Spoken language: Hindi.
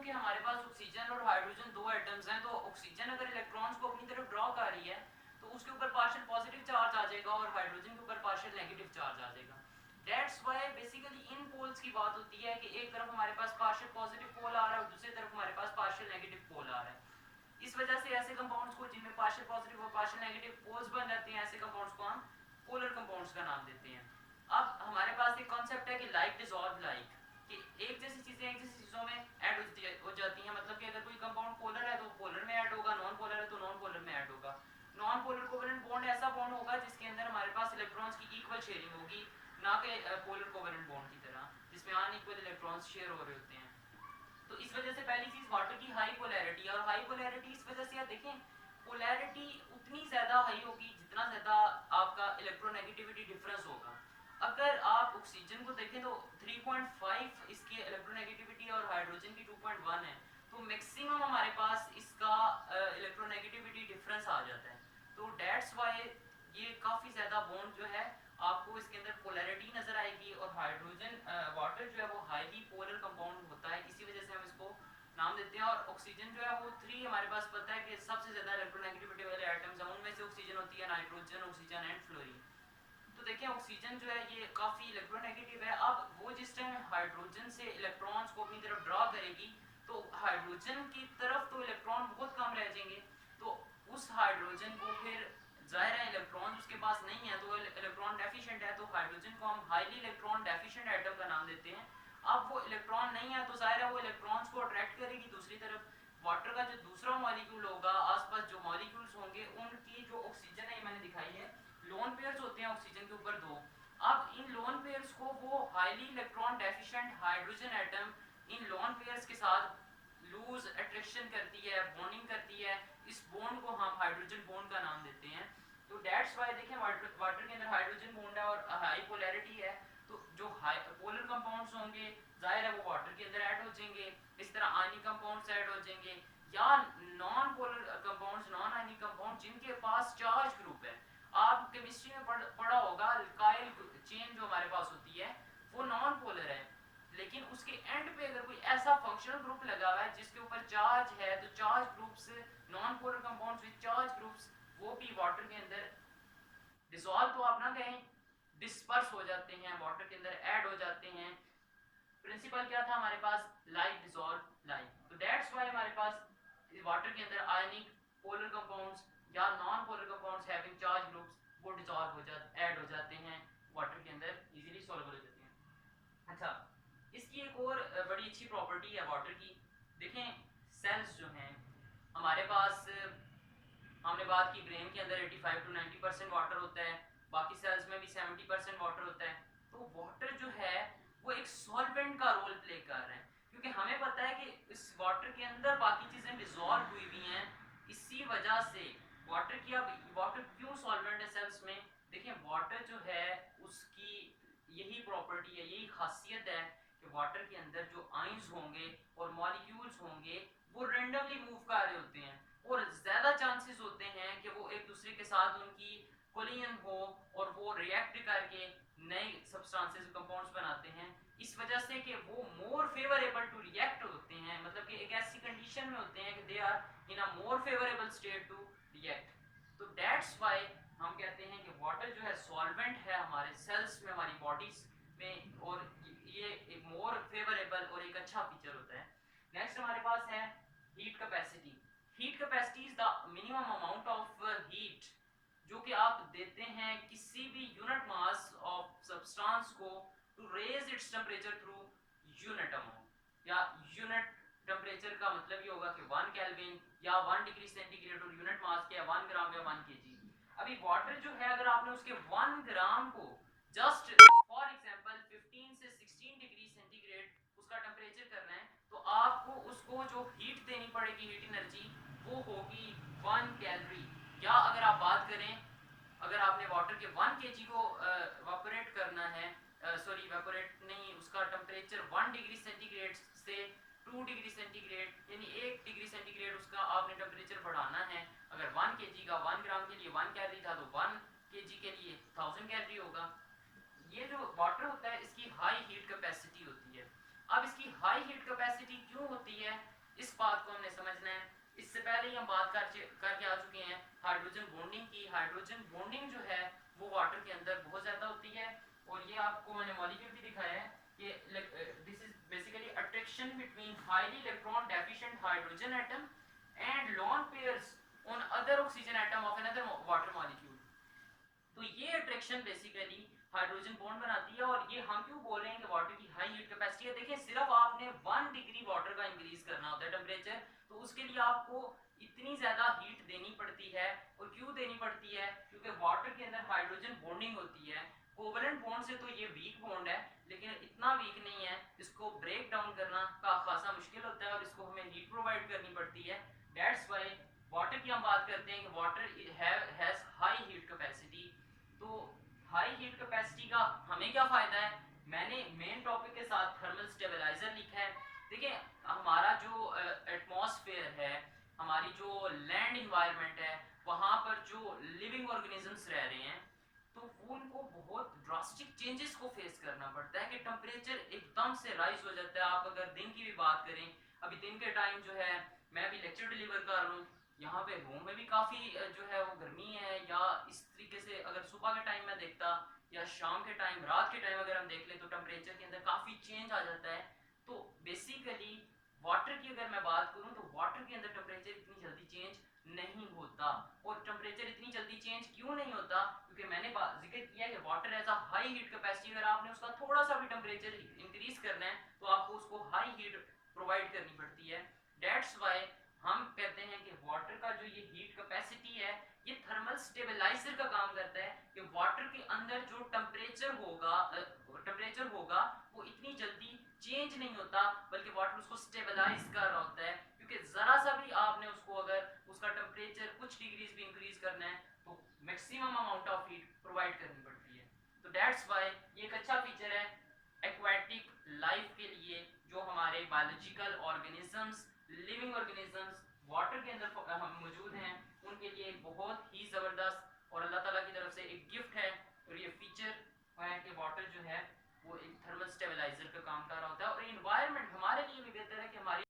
कि हमारे पास ऑक्सीजन और हाइड्रोजन दो एटम्स हैं, तो ऑक्सीजन अगर इलेक्ट्रॉन्स को अपनी तरफ ड्रॉ कर रही है तो उसके ऊपर पार्शियल पॉजिटिव चार्ज आ जाएगा और हाइड्रोजन के ऊपर पार्शियल नेगेटिव चार्ज आ जाएगा। That's why basically in poles की बात होती है कि एक तरफ हमारे पास पार्शियल पॉजिटिव पोल आ रहा है और दूसरी तरफ हमारे पास पार्शियल नेगेटिव पोल आ रहा है। इस वजह से ऐसे कंपाउंड्स को जिनमें पार्शियल पॉजिटिव और पार्शियल नेगेटिव पोल्स बन जाते हैं, ऐसे कंपाउंड्स को हम पोलर कंपाउंड्स का नाम देते हैं। अब हमारे पास एक कॉन्सेप्ट है कि लाइक डिसॉल्व लाइक, कि एक जैसी चीजें एक जैसी चीजों में ऐड हो जाती हैं। मतलब कि अगर कोई कंपाउंड पोलर है तो पोलर में ऐड होगा, नॉन पोलर है तो नॉन पोलर में ऐड होगा। नॉन पोलर कोवेलेंट बॉन्ड ऐसा बॉन्ड होगा जिसके अंदर हमारे पास इलेक्ट्रॉन्स की इक्वल शेयरिंग होगी, ना कि पोलर कोवेलेंट बॉन्ड की तरह जिसमें अनइक्वल इलेक्ट्रॉन्स शेयर हो रहे होते हैं। तो इस वजह से पहली चीज वाटर की हाई पोलैरिटी, और हाई पोलैरिटी इस वजह से आप देखें पोलैरिटी उतनी ज्यादा हाई होगी जितना ज्यादा आपका इलेक्ट्रोनेगेटिविटी डिफरेंस होगा। अगर आप ऑक्सीजन को देखें तो 3.5 इसकी इलेक्ट्रोनेगेटिविटी और हाइड्रोजन की 2.1 है, तो मैक्सिमम हमारे पास इसका इलेक्ट्रोनेगेटिविटी डिफरेंस आ जाता है। तो दैट्स व्हाई ये काफी ज्यादा बॉन्ड जो है आपको इसके अंदर पोलैरिटी नजर आएगी। और हाइड्रोजन वाटर जो है वो हाईली पोलर कंपाउंड होता है, इसी वजह से हम इसको नाम देते हैं। और ऑक्सीजन जो है वो 3 हमारे पास पता है कि सबसे ज्यादा इलेक्ट्रोनेगेटिविटी वाले आइटम्स हैं, उनमें से ऑक्सीजन होती है, नाइट्रोजन, ऑक्सीजन एंड फ्लोरीन। तो देखिए ऑक्सीजन जो है ये काफी इलेक्ट्रोनेगेटिव है। अब वो जिस टाइम हाइड्रोजन से इलेक्ट्रॉन्स को अपनी तरफ ड्रॉ करेगी तो हाइड्रोजन की तरफ तो इलेक्ट्रॉन बहुत कम रह जाएंगे, तो उस हाइड्रोजन को फिर जाहिर है इलेक्ट्रॉन उसके पास नहीं है तो इलेक्ट्रॉन डेफिशिएंट है, तो हाइड्रोजन को हम हाईली इलेक्ट्रॉन डेफिशिएंट एटम का नाम देते हैं। अब वो इलेक्ट्रॉन नहीं है तो जाहिर है वो इलेक्ट्रॉन्स को अट्रैक्ट करेगी दूसरी तरफ। वाटर का जो दूसरा मॉलिक्यूल होगा, आसपास जो मॉलिक्यूल्स होंगे उनकी जो ऑक्सीजन है मैंने दिखाई है, लोन पेयर्स होते हैं ऑक्सीजन के ऊपर 2। अब इन लोन पेयर्स को वो highly electron deficient hydrogen atom in lone pairs के साथ लूज अट्रैक्शन करती है, बॉन्डिंग करती है। इस बॉन्ड को हम हाइड्रोजन बॉन्ड का नाम देते हैं। तो दैट्स व्हाई देखें वाटर के अंदर हाइड्रोजन बॉन्ड है और हाई पोलैरिटी है, तो जो हाई पोलर कंपाउंड्स होंगे जाहिर है वो वाटर के अंदर ऐड हो जाएंगे। इस तरह आयनिक कंपाउंड्स ऐड हो जाएंगे, या non polar compounds, non ionic compound जिनके पास चार्ज ग्रुप है। आप केमिस्ट्री में पढ़ा होगा अल्काइल चेन जो हमारे पास होती है वो नॉन पोलर है, लेकिन उसके एंड पे अगर कोई ऐसा फंक्शनल ग्रुप लगा हुआ है जिसके ऊपर चार्ज है, तो charge groups, non polar compounds with charge groups, वो भी वाटर के अंदर डिसॉल्व तो आप ना कहें, डिस्पर्स हो जाते हैं, वाटर के अंदर ऐड हो जाते हैं। प्रिंसिपल क्या था हमारे पास, लाइक डिसॉल्व लाइक। तो दैट्स व्हाई हमारे पास वाटर के अंदर आयनिक पोलर कंपाउंड्स या non polar compounds having charge groups वो डिसॉल्व हो जाते, ऐड हो जाते हैं, वाटर के अंदर इजीली सॉल्युबल हो जाते हैं। अच्छा, इसकी एक और बड़ी अच्छी प्रॉपर्टी है वाटर की। देखें सेल्स जो हैं हमारे पास, हमने बात की ब्रेन के अंदर 85 to 90% वाटर होता है, बाकी सेल्स में भी 70% वाटर होता है। तो वाटर जो है वो एक सॉल्वेंट का रोल प्ले कर रहे हैं, क्योंकि हमें पता है कि इस वाटर के अंदर बाकी चीजें डिसॉल्व हुई हुई हैं। इसी वजह से वाटर की, अब वाटर क्यों सॉल्वेंट है सेल्स में, देखें वाटर जो है उसकी यही प्रॉपर्टी है, यही खासियत है कि वाटर के अंदर जो आयंस होंगे और मॉलिक्यूल्स होंगे वो रेंडमली मूव कर रहे होते हैं, और ज्यादा चांसेस होते हैं कि वो एक दूसरे के साथ उनकी कोलिजन हो और वो रिएक्ट करके नए सब्सटेंसेस कंपाउंड्स बनाते हैं। इस वजह से कि वो मोर फेवरेबल टू रिएक्ट होते हैं, मतलब कि एक ऐसी कंडीशन में होते हैं कि they are in a more favourable state to react. तो दैट्स व्हाई हम कहते हैं कि वाटर जो है सॉल्वेंट है हमारे सेल्स में, हमारी बॉडीज में, और ये एक मोर फेवरेबल और एक अच्छा फीचर होता है। नेक्स्ट हमारे पास है heat capacity. Heat capacity is the minimum amount of heat जो कि आप देते हैं किसी भी यूनिट मास ऑफ सब्सटेंस को to raise its temperature through unit amount, या यूनिट टेंपरेचर का मतलब ये होगा कि 1 केल्विन या 1 डिग्री सेंटीग्रेड, और यूनिट मास के 1 ग्राम या 1 केजी। अभी वाटर जो है अगर आपने उसके 1 ग्राम को जस्ट फॉर एग्जांपल 15 से 16 डिग्री सेंटीग्रेड उसका टेंपरेचर करना है, तो आपको उसको जो हीट देनी पड़ेगी, हीट एनर्जी, वो होगी 1 कैलोरी। या अगर आप बात करें, अगर आपने वाटर के 1 केजी को इवेपोरेट करना है, सॉरी इवेपोरेट नहीं, उसका टेंपरेचर 1 डिग्री सेंटीग्रेड से 2 डिग्री सेंटीग्रेड, यानी 1 डिग्री सेंटीग्रेड उसका आपने टेंपरेचर बढ़ाना है। अगर 1 केजी का 1 ग्राम के लिए 1 कैलोरी था तो 1 केजी के लिए 1000 कैलोरी होगा। ये जो वाटर होता है इसकी हाई हीट कैपेसिटी होती है। अब इसकी हाई हीट कैपेसिटी क्यों होती है, इस बात को हमने समझना है। इससे पहले ही हम बात करके आ चुके हैं हाइड्रोजन बॉन्डिंग की। हाइड्रोजन बॉन्डिंग जो है वो वाटर के अंदर बहुत ज़्यादा होती है, और ये आपको मैंने मॉलिक्यूल भी दिखाया है कि this is basically attraction between highly electron deficient hydrogen atom and lawn pairs on other oxygen atom of another water molecule. तो ये अट्रैक्शन बेसिकली हाइड्रोजन बॉन्ड बनाती है। और ये हम क्यों बोल रहे हैं कि वाटर की हाई हीट कैपेसिटी है, देखिए सिर्फ आपने 1 डिग्री वाटर का इंक्रीज करना होता है टेम्परेचर, तो उसके लिए आपको इतनी ज्यादा हीट देनी पड़ती है। और क्यों देनी पड़ती है, क्योंकि वाटर के अंदर हाइड्रोजन बॉन्डिंग होती है। कोवलेंट बॉन्ड से तो ये वीक बॉन्ड है, लेकिन इतना वीक नहीं है, इसको ब्रेक डाउन करना का खासा मुश्किल होता है और इसको हमें हीट प्रोवाइड करनी पड़ती है। दैट्स व्हाई वाटर की हम बात करते हैं कि water has high heat capacity. तो हाई हीट कैपेसिटी का हमें क्या फायदा है, मैंने मेन टॉपिक के साथ थर्मल स्टेबलाइजर लिखा है। देखिए हमारा जो एटमॉस्फेयर है, हमारी जो लैंड इन्वायरमेंट है, वहाँ पर जो लिविंग ऑर्गेनिजम्स रह रहे हैं, तो उनको बहुत ड्रास्टिक चेंजेस को फेस करना पड़ता है कि टेम्परेचर एकदम से राइज हो जाता है। आप अगर दिन की भी बात करें, अभी दिन के टाइम जो है मैं अभी लेक्चर डिलीवर कर रहा हूँ, यहाँ पे रूम में भी काफ़ी जो है वो गर्मी है। या इस तरीके से अगर सुबह के टाइम में देखता या शाम के टाइम, रात के टाइम अगर हम देख ले, तो टेम्परेचर के अंदर काफ़ी चेंज आ जाता है। तो बेसिकली वाटर की अगर मैं बात करूँ तो वाटर के अंदर टेम्परेचर इतनी जल्दी चेंज नहीं होता। और टेम्परेचर इतनी जल्दी चेंज क्यों नहीं होता, क्योंकि मैंने जिक्र किया कि water as a high heat capacity, अगर आपने उसका थोड़ा सा भी टेम्परेचर इंक्रीज करना है तो आपको उसको हाई हीट प्रोवाइड करनी पड़ती है। दैट्स वाई हम कहते हैं कि वाटर का जो ये हीट कैपेसिटी है, ये थर्मल स्टेबलाइजर का काम करता है कि वाटर के अंदर जो टेम्परेचर होगा वो इतनी जल्दी चेंज नहीं होता, बल्कि वाटर उसको स्टेबलाइज कर रहा होता है। क्योंकि जरा सा भी आपने उसको अगर उसका टेम्परेचर कुछ डिग्रीज भी इंक्रीज करना है तो maximum amount of heat provide करनी पड़ती है। तो दैट्स वाई ये एक अच्छा फीचर है एक्वाटिक लाइफ के लिए। जो हमारे biological organisms, living organisms water के अंदर हम मौजूद हैं, उनके लिए एक बहुत ही ज़बरदस्त और अल्लाह ताला की तरफ से एक गिफ्ट है। और ये फीचर है कि वाटर जो है